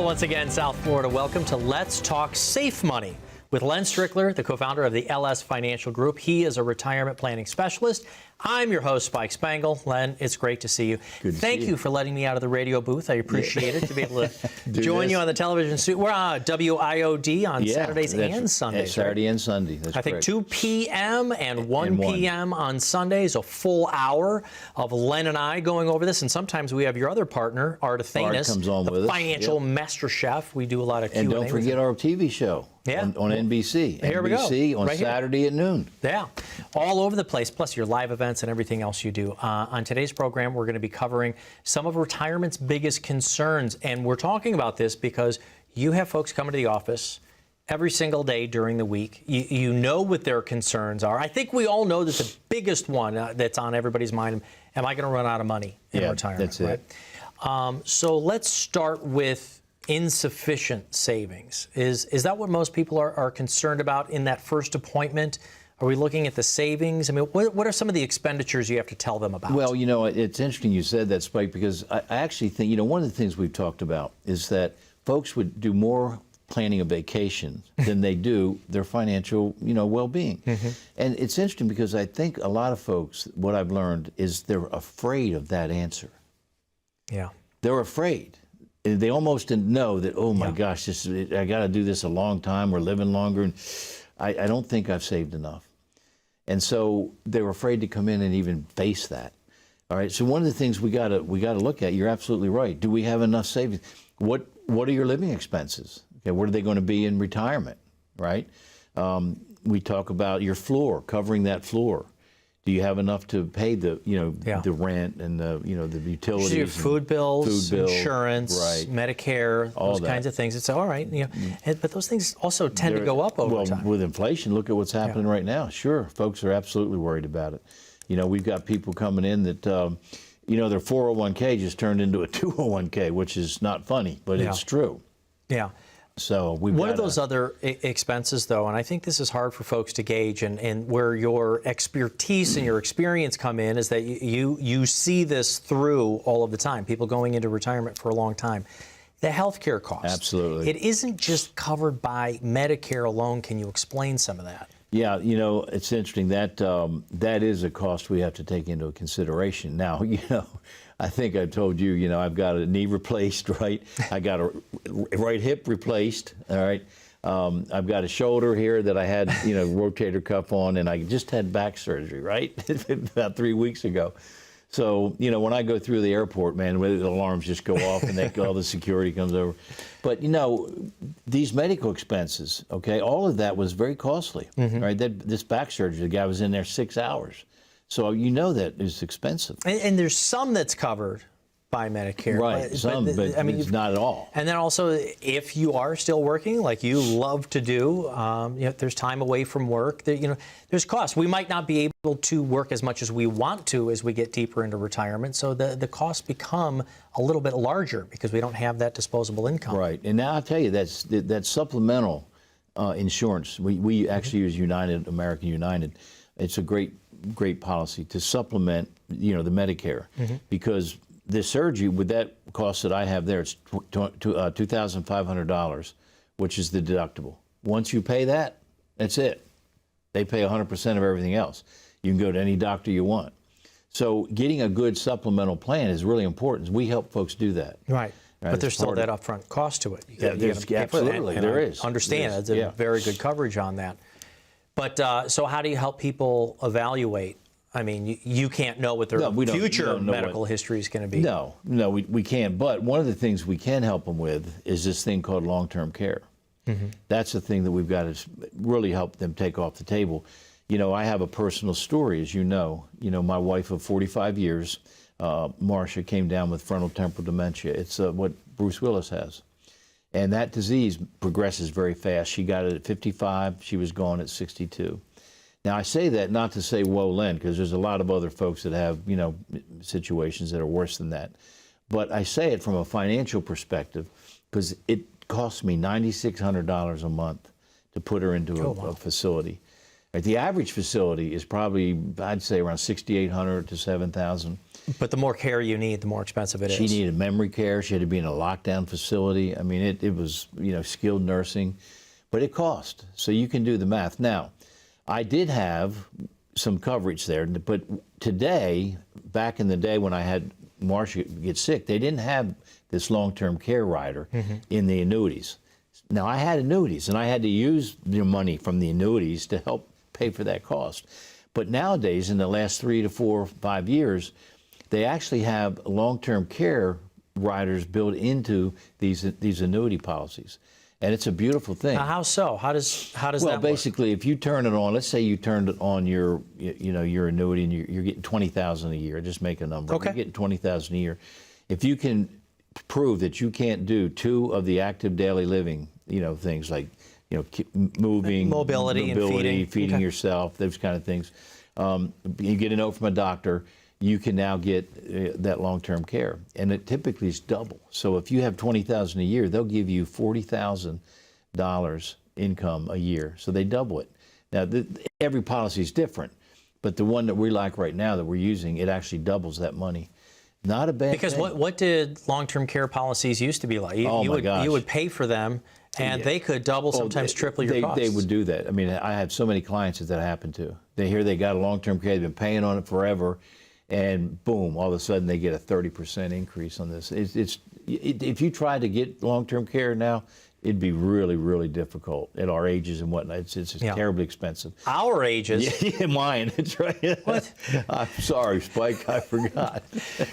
Hello once again, South Florida. Welcome to Let's Talk Safe Money with Len Strickler, the co-founder of the LS Financial Group. He is a retirement planning specialist. I'm your host, Spike Spangle. Len, it's great to see you. Thank you for letting me out of the radio booth. I appreciate it to be able to join you on the television suite. We're on WIOD on Saturdays and Sundays. Saturday and Sunday. That's I think correct. 2 p.m. and 1 p.m. on Sundays, a full hour of Len and I going over this. And sometimes we have your other partner, '𝗏𝙗, comes on with us. financial master chef. We do a lot of Q&A. And don't forget our TV show on NBC. Here we go. NBC on Right Saturday at noon. Yeah, all over the place, plus your live events and everything else you do. On today's program, we're going to be covering some of retirement's biggest concerns. And we're talking about this because you have folks coming to the office every single day during the week. You know what their concerns are. I think we all know that the biggest one that's on everybody's mind, am I going to run out of money in retirement? That's it. So let's start with insufficient savings. Is that what most people are concerned about in that first appointment? Are we looking at the savings? I mean, what are some of the expenditures you have to tell them about? Well, you know, it's interesting you said that, Spike, because I actually think, you know, one of the things we've talked about is that folks would do more planning a vacation than they do their financial, you know, well-being. And it's interesting because I think a lot of folks, what I've learned is they're afraid of that answer. Yeah. They're afraid. They almost know that, oh my gosh, I got to do this a long time. We're living longer, and I don't think I've saved enough. And so they're afraid to come in and even face that. All right. So one of the things we gotta look at. You're absolutely right. Do we have enough savings? What are your living expenses? Okay. What are they going to be in retirement? Right. We talk about your floor, covering that floor. Do you have enough to pay the the rent and the the utilities? Your food bills, insurance, Medicare, all those kinds of things. It's all right, but those things also tend to go up over time. With inflation, look at what's happening right now. Sure, folks are absolutely worried about it. You know, we've got people coming in that their 401k just turned into a 201k, which is not funny, but it's true. Yeah. So what are those other expenses, though? And I think this is hard for folks to gauge, and where your expertise and your experience come in is that you see this through all of the time, people going into retirement for a long time. The healthcare costs. Absolutely. It isn't just covered by Medicare alone. Can you explain some of that? Yeah, you know, it's interesting that that is a cost we have to take into consideration. Now, I think I told you, I've got a knee replaced, right? I got a right hip replaced, all right? I've got a shoulder here that I had, rotator cuff on, and I just had back surgery, right? About 3 weeks ago. So, when I go through the airport, man, the alarms just go off and all the security comes over. But, these medical expenses, okay, all of that was very costly, right? This back surgery, the guy was in there 6 hours. So that is expensive. And there's some that's covered by Medicare. Right, but I mean, it's not at all. And then also, if you are still working, like you love to do, there's time away from work. There's costs. We might not be able to work as much as we want to as we get deeper into retirement. So the costs become a little bit larger because we don't have that disposable income. Right. And now I'll tell you, that supplemental insurance, we actually use American United. It's a great policy to supplement, the Medicare, because the surgery with that cost that I have there, it's $2,500, which is the deductible. Once you pay that, that's it. They pay 100% of everything else. You can go to any doctor you want. So getting a good supplemental plan is really important. We help folks do that. Right. But there's still that upfront cost to it. Absolutely, there is. Understand, there's a very good coverage on that. But so how do you help people evaluate? I mean, you can't know what their future medical history is going to be. No, we can't. But one of the things we can help them with is this thing called long-term care. That's the thing that we've got to really help them take off the table. I have a personal story, as you know. My wife of 45 years, Marcia, came down with frontal temporal dementia. It's what Bruce Willis has. And that disease progresses very fast. She got it at 55. She was gone at 62. Now, I say that not to say, whoa, Len, because there's a lot of other folks that have, situations that are worse than that. But I say it from a financial perspective because it costs me $9,600 a month to put her into a facility. Right? The average facility is probably, I'd say, around $6,800 to $7,000. But the more care you need, the more expensive it is. She needed memory care. She had to be in a lockdown facility. I mean, it was, you know, skilled nursing, but it cost. So you can do the math. Now, I did have some coverage there, but today, back in the day when I had Marcia get sick, they didn't have this long-term care rider in the annuities. Now, I had annuities, and I had to use the money from the annuities to help pay for that cost. But nowadays, in the last 3 to 4 or 5 years, they actually have long-term care riders built into these annuity policies, and it's a beautiful thing. How so? How does that work? Well, basically, if you turn it on, let's say you turned it on your annuity, and you're getting $20,000 a year. Just make a number. Okay. You're getting $20,000 a year. If you can prove that you can't do 2 of the active daily living, things like moving, mobility and feeding okay. yourself, those kind of things. You get a note from a doctor. You can now get that long-term care, and it typically is double. So if you have $20,000 a year, they'll give you $40,000 income a year. So they double it. Now, every policy is different, but the one that we like right now that we're using, it actually doubles that money. Not a bad because thing. What did long-term care policies used to be like? You would pay for them, and they could double, sometimes triple your costs. They would do that. I mean, I have so many clients that happened to. They hear they got a long-term care, they've been paying on it forever, and boom, all of a sudden they get a 30% increase on this. If you try to get long-term care now, it'd be really, really difficult at our ages and whatnot. It's terribly expensive. Our ages? Yeah, mine. That's right. What? I'm sorry, Spike. I forgot.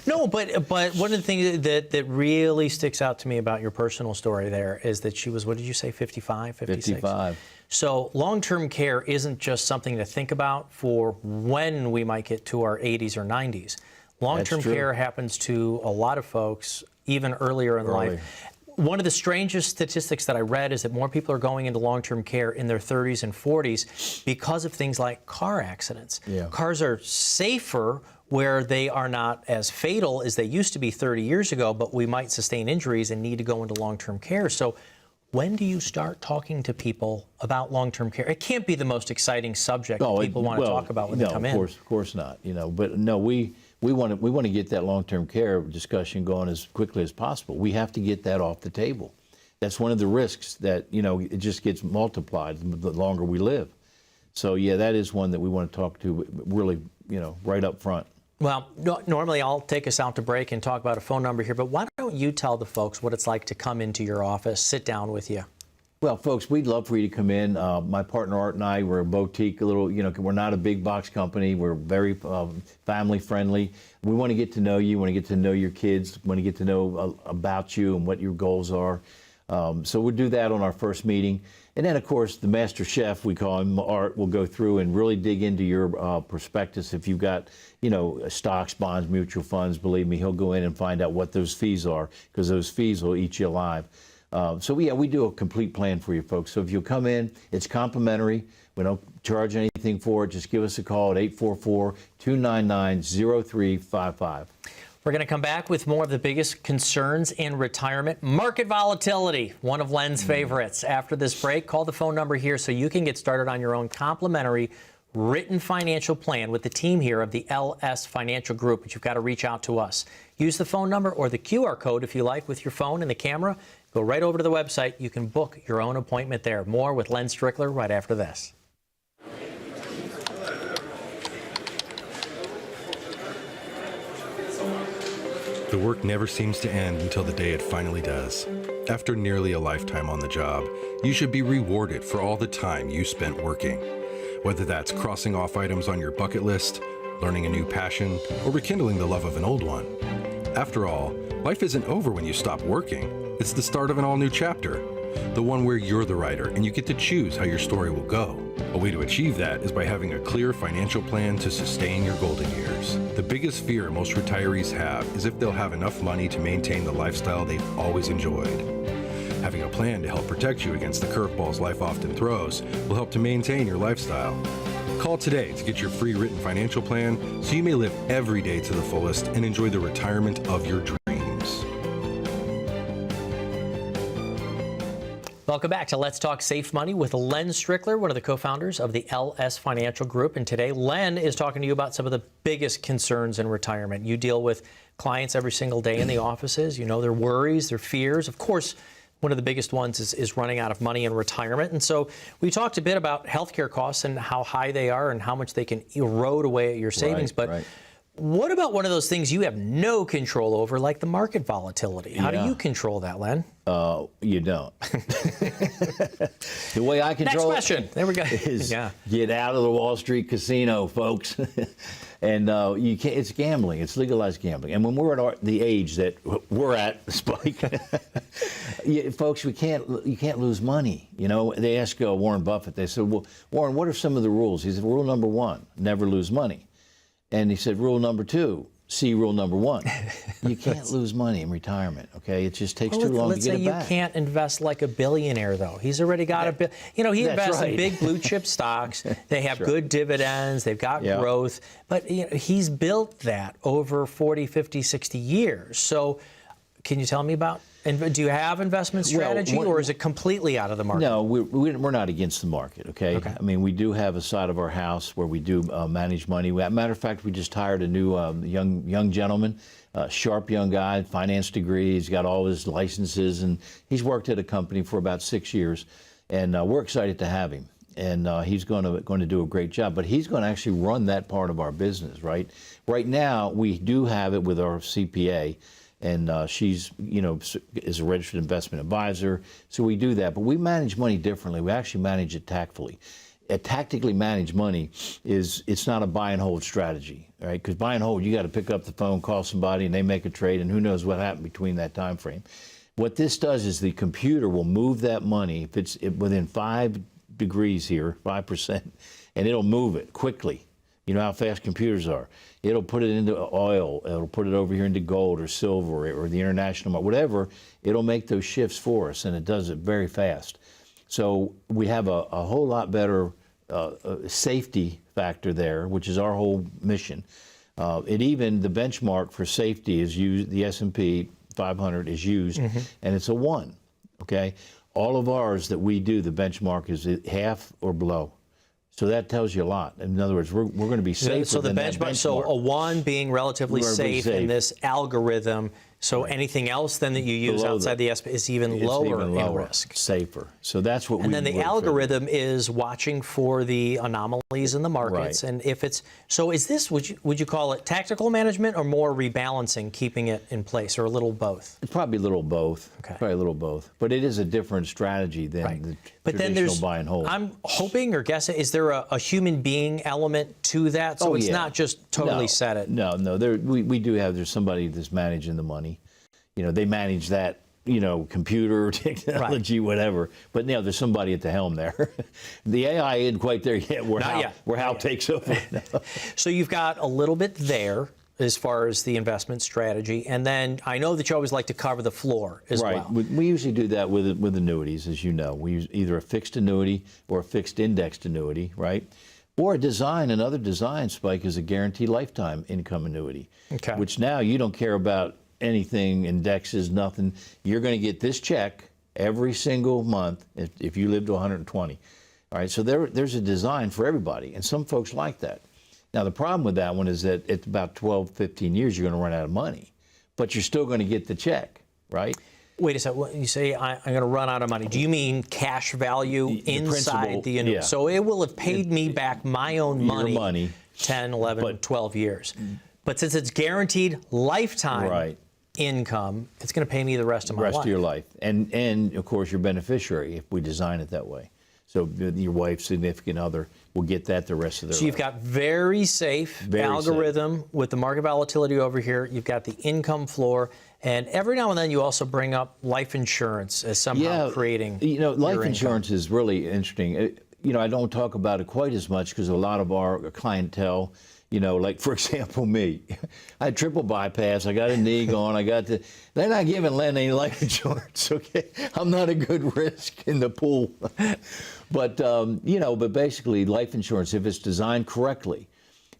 No, but one of the things that really sticks out to me about your personal story there is that she was, what did you say, 55, 56? 55. So long-term care isn't just something to think about for when we might get to our 80s or 90s. Long-term care happens to a lot of folks even earlier in life. One of the strangest statistics that I read is that more people are going into long-term care in their 30s and 40s because of things like car accidents. Yeah. Cars are safer where they are not as fatal as they used to be 30 years ago, but we might sustain injuries and need to go into long-term care. So when do you start talking to people about long-term care? It can't be the most exciting subject that people want to talk about when they come in. No, of course not. But no, we want to get that long-term care discussion going as quickly as possible. We have to get that off the table. That's one of the risks that it just gets multiplied the longer we live. So yeah, that is one that we want to talk to really right up front. Well, normally I'll take us out to break and talk about a phone number here, but why don't you tell the folks what it's like to come into your office, sit down with you? Well, folks, we'd love for you to come in. My partner Art and I, we're a boutique, we're not a big box company. We're very family friendly. We want to get to know you, want to get to know your kids, want to get to know about you and what your goals are. So we'll do that on our first meeting. And then, of course, the master chef, we call him, Art, will go through and really dig into your prospectus. If you've got, stocks, bonds, mutual funds, believe me, he'll go in and find out what those fees are, because those fees will eat you alive. So yeah, we do a complete plan for you folks. So if you'll come in, it's complimentary. We don't charge anything for it. Just give us a call at 844-299-0355. We're going to come back with more of the biggest concerns in retirement. Market volatility, one of Len's favorites. After this break, call the phone number here so you can get started on your own complimentary written financial plan with the team here of the LS Financial Group, but you've got to reach out to us. Use the phone number or the QR code if you like with your phone and the camera. Go right over to the website. You can book your own appointment there. More with Len Strickler right after this. The work never seems to end until the day it finally does. After nearly a lifetime on the job, you should be rewarded for all the time you spent working. Whether that's crossing off items on your bucket list, learning a new passion, or rekindling the love of an old one. After all, life isn't over when you stop working. It's the start of an all-new chapter, the one where you're the writer and you get to choose how your story will go. A way to achieve that is by having a clear financial plan to sustain your golden years. The biggest fear most retirees have is if they'll have enough money to maintain the lifestyle they've always enjoyed. Having a plan to help protect you against the curveballs life often throws will help to maintain your lifestyle. Call today to get your free written financial plan so you may live every day to the fullest and enjoy the retirement of your dreams. Welcome Welcome back to Let's Talk Safe Money with Len Strickler, one of the co-founders of the LS Financial Group. And today, Len is talking to you about some of the biggest concerns in retirement. You deal with clients every single day in the offices. You know their worries, their fears. Of course, one of the biggest ones is running out of money in retirement. And so we talked a bit about healthcare costs and how high they are and how much they can erode away at your savings. But what about one of those things you have no control over, like the market volatility? How do you control that, Len? You don't. The way I control Next question. There we go. Is get out of the Wall Street casino, folks. And you can't. It's gambling. It's legalized gambling. And when we're at the age that we're at, Spike, folks, you can't lose money. You know, they asked Warren Buffett. They said, "Well, Warren, what are some of the rules?" He said, "Rule number 1, never lose money." And he said, "Rule number 2, see rule number 1. You can't lose money in retirement, okay? It just takes too long to get it back." Let's say you can't invest like a billionaire, though. He's already got he invests in big blue chip stocks. They have good dividends. They've got growth. But he's built that over 40, 50, 60 years. So can you tell me about, and do you have investment strategy, or is it completely out of the market? No, we're not against the market, okay? I mean, we do have a side of our house where we do manage money. Matter of fact, we just hired a new young gentleman, sharp young guy, finance degree. He's got all his licenses, and he's worked at a company for about 6 years. And we're excited to have him. And he's going to do a great job. But he's going to actually run that part of our business, right? Right now, we do have it with our CPA. And she's, is a registered investment advisor. So we do that. But we manage money differently. We actually manage it tactfully. Tactically managed money it's not a buy and hold strategy, right? Because buy and hold, you got to pick up the phone, call somebody, and they make a trade, and who knows what happened between that time frame. What this does is the computer will move that money, if it's within 5 degrees here, 5%, and it'll move it quickly. You know how fast computers are. It'll put it into oil. It'll put it over here into gold or silver or the international market, whatever. It'll make those shifts for us, and it does it very fast. So we have a whole lot better safety factor there, which is our whole mission. The benchmark for safety is used, the S&P 500 is used, and it's a 1, okay? All of ours that we do, the benchmark is half or below. So that tells you a lot. In other words, we're going to be safer than that benchmark. So a 1 being relatively safe in this algorithm. So anything else then that you use outside the SP is even lower in risk. Safer. So that's what we. And then the algorithm is watching for the anomalies in the markets. And if it's is this would you call it tactical management or more rebalancing, keeping it in place, or a little both? It's probably a little both. Okay. Probably a little both. But it is a different strategy than the traditional buy and hold. I'm hoping or guessing, is there a human being element to that? So it's not just totally set it. No. We do have, there's somebody that's managing the money. They manage that, computer, technology, whatever. But there's somebody at the helm there. The AI isn't quite there yet, where Hal takes over. So you've got a little bit there as far as the investment strategy. And then I know that you always like to cover the floor as well. We usually do that with annuities, as you know. We use either a fixed annuity or a fixed indexed annuity, right? Or another design, Spike, is a guaranteed lifetime income annuity, which now you don't care about anything, indexes, nothing. You're going to get this check every single month if you live to 120. All right, so there's a design for everybody, and some folks like that. Now, the problem with that one is that at about 12, 15 years, you're going to run out of money, but you're still going to get the check, right? Wait a second. You say I'm going to run out of money. Do you mean cash value inside the annuity? So it will have paid me back my own money 10, 11, 12 years. But since it's guaranteed lifetime income, it's going to pay me the rest of my life. The rest of your life. And, of course, your beneficiary, if we design it that way. So your wife, significant other, will get that the rest of their life. So you've got very safe algorithm with the market volatility over here. You've got the income floor. And every now and then you also bring up life insurance as somehow creating life insurance is really interesting. I don't talk about it quite as much because a lot of our clientele, like, for example, me. I had triple bypass. I got a knee gone. They're not giving Len any life insurance, okay? I'm not a good risk in the pool. But, but basically life insurance, if it's designed correctly,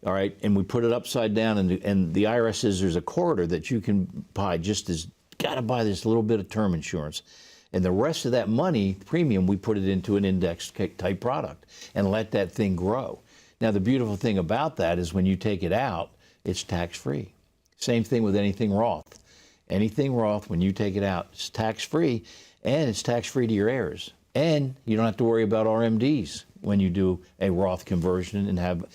all right, and we put it upside down, and the IRS says there's a corridor that you can buy got to buy this little bit of term insurance. And the rest of that money, premium, we put it into an index type product and let that thing grow. Now, the beautiful thing about that is when you take it out, it's tax-free. Same thing with anything Roth. Anything Roth, when you take it out, it's tax-free, and it's tax-free to your heirs. And you don't have to worry about RMDs when you do a Roth conversion and have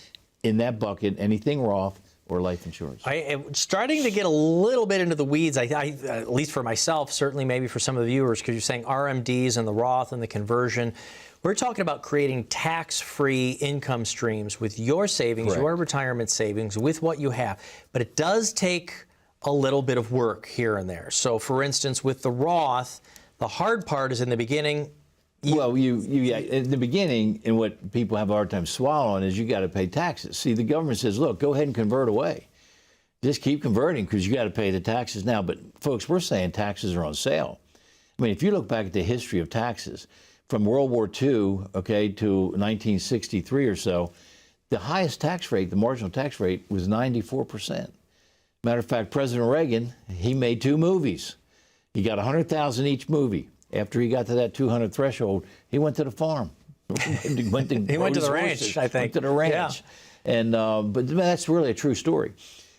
in that bucket anything Roth or life insurance. I am starting to get a little bit into the weeds, at least for myself, certainly maybe for some of the viewers, because you're saying RMDs and the Roth and the conversion. We're talking about creating tax-free income streams with your savings, Correct. your retirement savings, with what you have. But it does take a little bit of work here and there. So, for instance, with the Roth, the hard part is in the beginning. Well, in the beginning, and what people have a hard time swallowing is you got to pay taxes. See, the government says, look, go ahead and convert away. Just keep converting because you got to pay the taxes now. But, folks, we're saying taxes are on sale. I mean, if you look back at the history of taxes, from World War II, okay, to 1963 or so, the highest tax rate, the marginal tax rate, was 94%. Matter of fact, President Reagan, he made 2 movies. He got $100,000 each movie. After he got to that 200 threshold, he went to the farm. He went to the ranch, I think. Went to the ranch. Yeah. And but that's really a true story.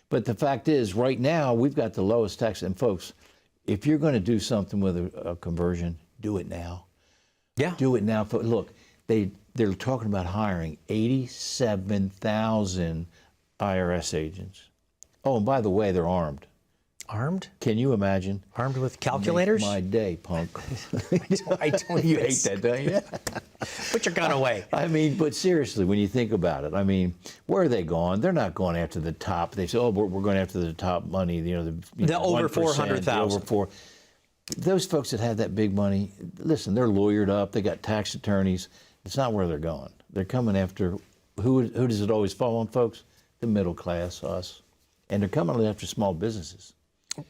But the fact is, right now, we've got the lowest tax. And folks, if you're going to do something with a conversion, do it now. Yeah. Do it now. Look, they're talking about hiring 87,000 IRS agents. Oh, and by the way, they're armed. Armed? Can you imagine? Armed with calculators? Make my day, punk. I don't You hate that, don't you? Put your gun away. I mean, but seriously, when you think about it, I mean, where are they going? They're not going after the top. They say, oh, we're going after the top money, the over 1%, 400,000. over 4. Those folks that have that big money, listen, they're lawyered up. They got tax attorneys. It's not where they're going. They're coming after, who does it always fall on, folks? The middle class, us. And they're coming after small businesses.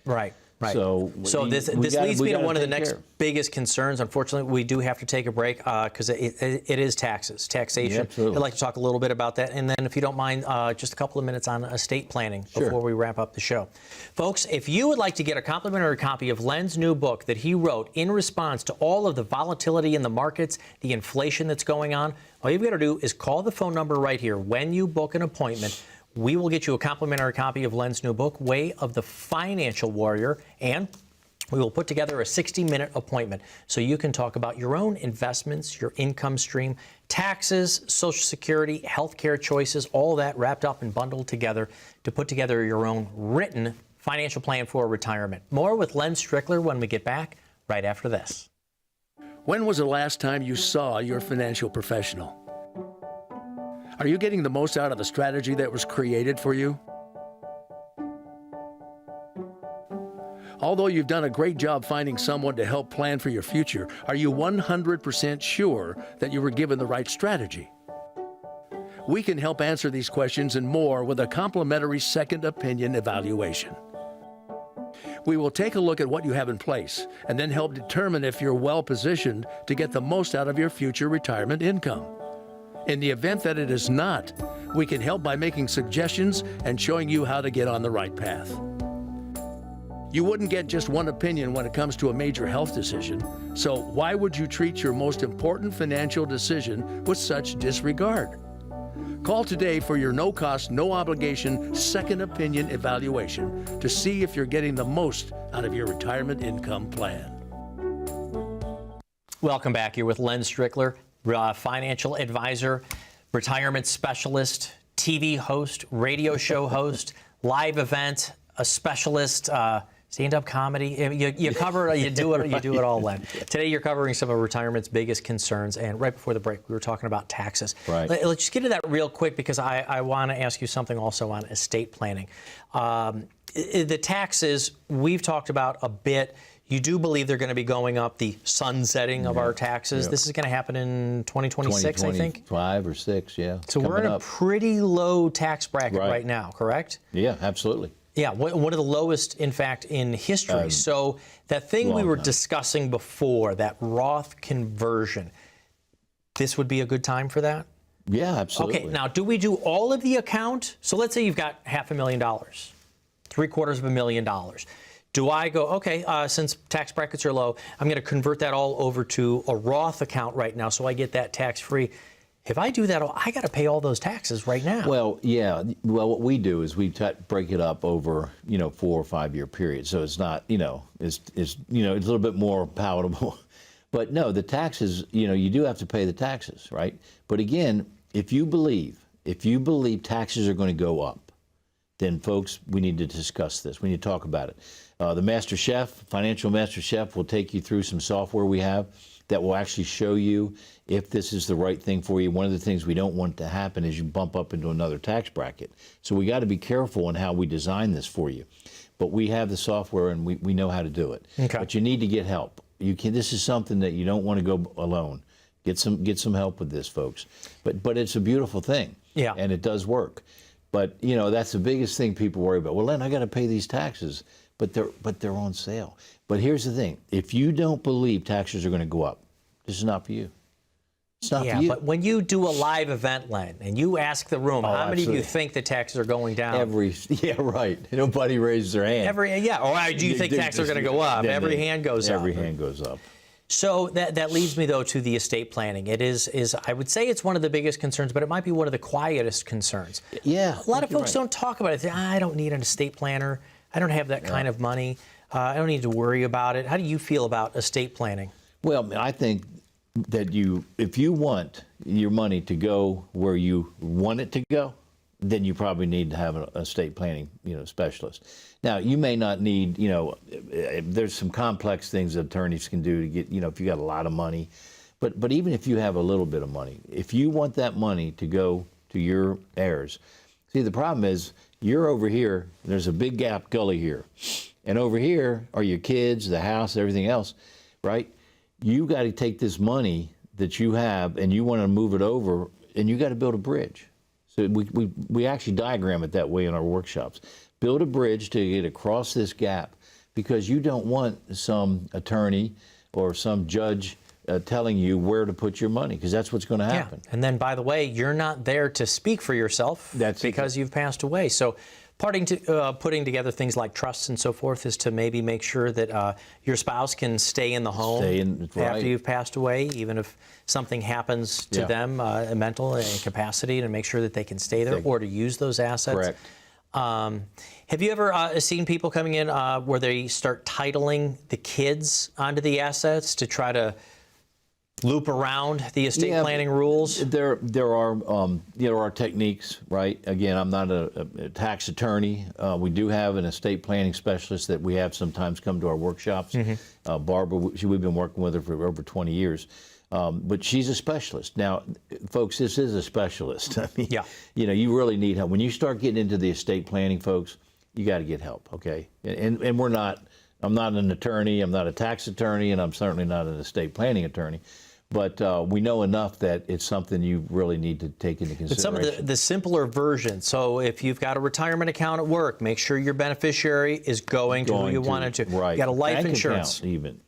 Right. Right. So this leads me to one of the next biggest concerns. Unfortunately, we do have to take a break because it is taxation. Yeah, absolutely. I'd like to talk a little bit about that. And then, if you don't mind, just a couple of minutes on estate planning before we wrap up the show. Folks, if you would like to get a complimentary copy of Len's new book that he wrote in response to all of the volatility in the markets, the inflation that's going on, all you've got to do is call the phone number right here. When you book an appointment, we will get you a complimentary copy of Len's new book, Way of the Financial Warrior, and we will put together a 60-minute appointment so you can talk about your own investments, your income stream, taxes, Social Security, healthcare choices, all that wrapped up and bundled together to put together your own written financial plan for retirement. More with Len Strickler when we get back right after this. When was the last time you saw your financial professional? Are you getting the most out of the strategy that was created for you? Although you've done a great job finding someone to help plan for your future, are you 100% sure that you were given the right strategy? We can help answer these questions and more with a complimentary second opinion evaluation. We will take a look at what you have in place and then help determine if you're well positioned to get the most out of your future retirement income. In the event that it is not, we can help by making suggestions and showing you how to get on the right path. You wouldn't get just one opinion when it comes to a major health decision, so why would you treat your most important financial decision with such disregard? Call today for your no-cost, no-obligation second opinion evaluation to see if you're getting the most out of your retirement income plan. Welcome back. You're with Len Strickler, financial advisor, retirement specialist, TV host, radio show host, live event, a specialist, stand-up comedy. You cover, you do it all, Len. Today you're covering some of retirement's biggest concerns, and right before the break we were talking about taxes. Right. Let's just get to that real quick because I want to ask you something also on estate planning. The taxes we've talked about a bit. You do believe they're going to be going up, the sunsetting of our taxes. This is going to happen in 2026, I think? 5 or 6, yeah. So we're in a pretty low tax bracket right now, correct? Yeah, absolutely. Yeah, one of the lowest, in fact, in history. So that thing we were discussing before, that Roth conversion, this would be a good time for that? Yeah, absolutely. Okay, now do we do all of the account? So let's say you've got $500,000, $750,000. Do I go, okay, since tax brackets are low, I'm going to convert that all over to a Roth account right now so I get that tax-free? If I do that, I got to pay all those taxes right now. Well, yeah. Well, what we do is we break it up over, 4 or 5 year period. So it's not, it's a little bit more palatable. But no, the taxes, you do have to pay the taxes, right? But again, if you believe taxes are going to go up, then folks, we need to discuss this. We need to talk about it. The Master Chef, Financial Master Chef, will take you through some software we have that will actually show you if this is the right thing for you. One of the things we don't want to happen is you bump up into another tax bracket. So we got to be careful in how we design this for you. But we have the software and we know how to do it. Okay. But you need to get help. This is something that you don't want to go alone. Get some help with this, folks. But it's a beautiful thing. Yeah. And it does work. But that's the biggest thing people worry about. Well, Len, I got to pay these taxes, but they're on sale. But here's the thing: if you don't believe taxes are going to go up, this is not for you. It's not for you. But when you do a live event, Len, and you ask the room, how many of you think the taxes are going down? Yeah, right. Nobody raises their hand. Or do you think taxes are going to go up? Every hand goes up. Every hand goes up. So that leads me, though, to the estate planning. It is I would say it's one of the biggest concerns, but it might be one of the quietest concerns. Yeah. A lot of folks don't talk about it. They say, I don't need an estate planner. I don't have that kind of money. I don't need to worry about it. How do you feel about estate planning? Well, I think that if you want your money to go where you want it to go, then you probably need to have an estate planning, specialist. Now, you may not need, there's some complex things that attorneys can do to get, if you got a lot of money. But even if you have a little bit of money, if you want that money to go to your heirs, see, the problem is you're over here, there's a big gap gully here. And over here are your kids, the house, everything else, right? You got to take this money that you have and you want to move it over, and you got to build a bridge. So we actually diagram it that way in our workshops. Build a bridge to get across this gap, because you don't want some attorney or some judge telling you where to put your money, because that's what's going to happen. Yeah. And then, by the way, you're not there to speak for yourself because you've passed away. So putting together things like trusts and so forth is to maybe make sure that your spouse can stay in the home after you've passed away, even if something happens to them, a mental incapacity, to make sure that they can stay there or to use those assets. Correct. Have you ever seen people coming in where they start titling the kids onto the assets to try to loop around the estate planning rules? There are techniques, right? Again, I'm not a tax attorney. We do have an estate planning specialist that we have sometimes come to our workshops. Barbara, we've been working with her for over 20 years. But she's a specialist. Now, folks, this is a specialist. I mean, you really need help. When you start getting into the estate planning, folks, you got to get help, okay? And I'm not an attorney, I'm not a tax attorney, and I'm certainly not an estate planning attorney. But we know enough that it's something you really need to take into consideration. But some of the simpler versions. So if you've got a retirement account at work, make sure your beneficiary is going to who you want it to. Right. You got a life bank insurance. Account, even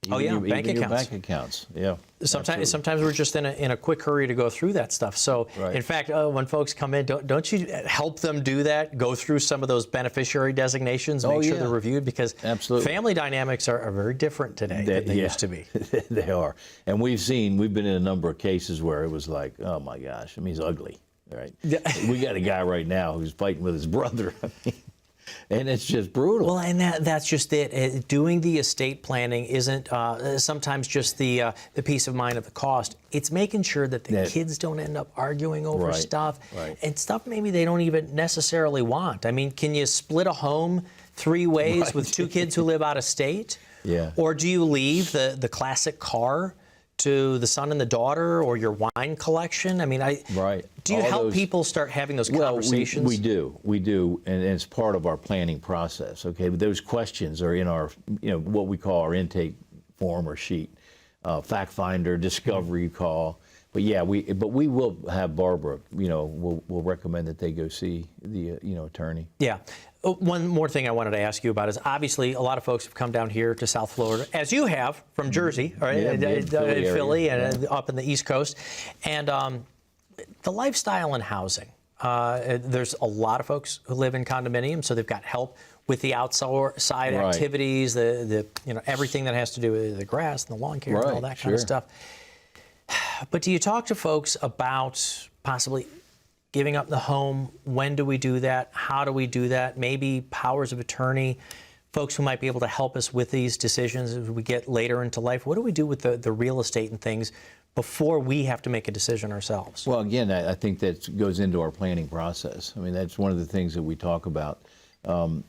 Bank accounts. Your bank accounts, yeah. Sometimes we're just in a quick hurry to go through that stuff. So, in fact, when folks come in, don't you help them do that? Go through some of those beneficiary designations, make sure they're reviewed, because family dynamics are very different today than they used to be. They are, and we've been in a number of cases where it was like, oh my gosh, I mean, he's ugly, right? We got a guy right now who's fighting with his brother. And it's just brutal. Well, and that's just it. Doing the estate planning isn't sometimes just the peace of mind of the cost. It's making sure that the kids don't end up arguing over stuff and stuff maybe they don't even necessarily want. I mean, can you split a home 3 ways with 2 kids who live out of state? Yeah. Or do you leave the classic car to the son and the daughter, or your wine collection? I mean, do you help people start having those conversations? We do, and it's part of our planning process. Okay, but those questions are in our, what we call our intake form or sheet, fact finder, discovery call. But yeah, we will have Barbara. We'll recommend that they go see the attorney. Yeah. One more thing I wanted to ask you about is, obviously a lot of folks have come down here to South Florida, as you have, from Jersey, Philly, and up in the East Coast, and the lifestyle and housing. There's a lot of folks who live in condominiums, so they've got help with the outside Right. activities, the everything that has to do with the grass and the lawn care and all Right, that kind of sure. stuff. But do you talk to folks about possibly giving up the home? When do we do that? How do we do that? Maybe powers of attorney, folks who might be able to help us with these decisions as we get later into life. What do we do with the real estate and things before we have to make a decision ourselves? Well, again, I think that goes into our planning process. I mean, that's one of the things that we talk about. There's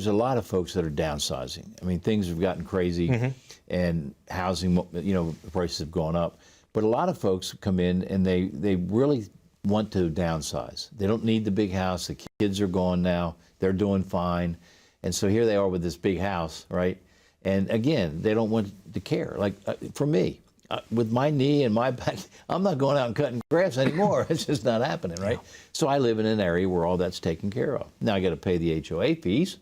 a lot of folks that are downsizing. I mean, things have gotten crazy, and housing, prices have gone up. But a lot of folks come in and they really want to downsize. They don't need the big house. The kids are gone now. They're doing fine. And so here they are with this big house, right? And again, they don't want to care. Like for me, with my knee and my back, I'm not going out and cutting grass anymore. It's just not happening, right? So I live in an area where all that's taken care of. Now I got to pay the HOA fees.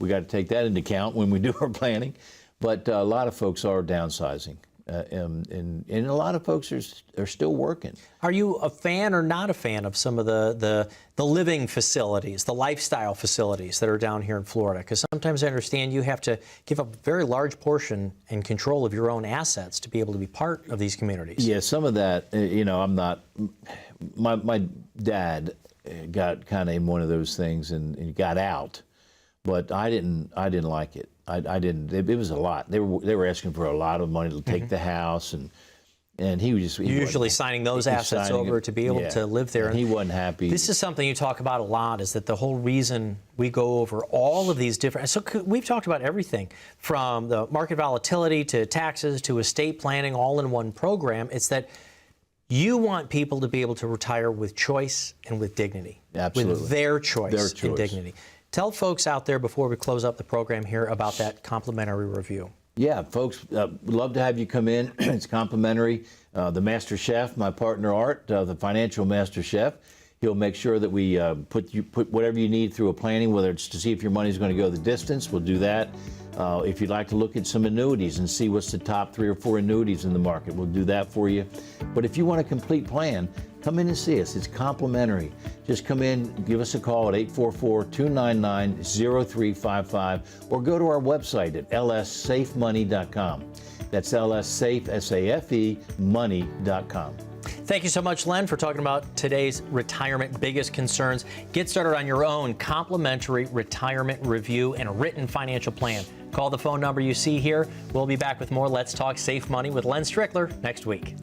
We got to take that into account when we do our planning. But a lot of folks are downsizing. And a lot of folks are still working. Are you a fan or not a fan of some of the living facilities, the lifestyle facilities that are down here in Florida? Because sometimes I understand you have to give up a very large portion and control of your own assets to be able to be part of these communities. Yeah, some of that, I'm not. My dad got kind of in one of those things and got out, but I didn't like it. I didn't. It was a lot. They were asking for a lot of money to take the house, and he was just Usually signing those assets over to be able to live there. And he wasn't happy. This is something you talk about a lot, is that the whole reason we go over all of these different, so we've talked about everything from the market volatility to taxes to estate planning all in one program. It's that you want people to be able to retire with choice and with dignity. Absolutely. With their choice and choice. dignity. Tell folks out there before we close up the program here about that complimentary review. Yeah, folks, we'd love to have you come in. It's complimentary. The Master Chef, my partner Art, the financial Master Chef, he'll make sure that we put whatever you need through a planning, whether it's to see if your money's going to go the distance, we'll do that. If you'd like to look at some annuities and see what's the top 3 or 4 annuities in the market, we'll do that for you. But if you want a complete plan, come in and see us. It's complimentary. Just come in, give us a call at 844-299-0355, or go to our website at lssafemoney.com. That's LSSafe, S-A-F-E, money.com. Thank you so much, Len, for talking about today's retirement biggest concerns. Get started on your own complimentary retirement review and a written financial plan. Call the phone number you see here. We'll be back with more Let's Talk Safe Money with Len Strickler next week.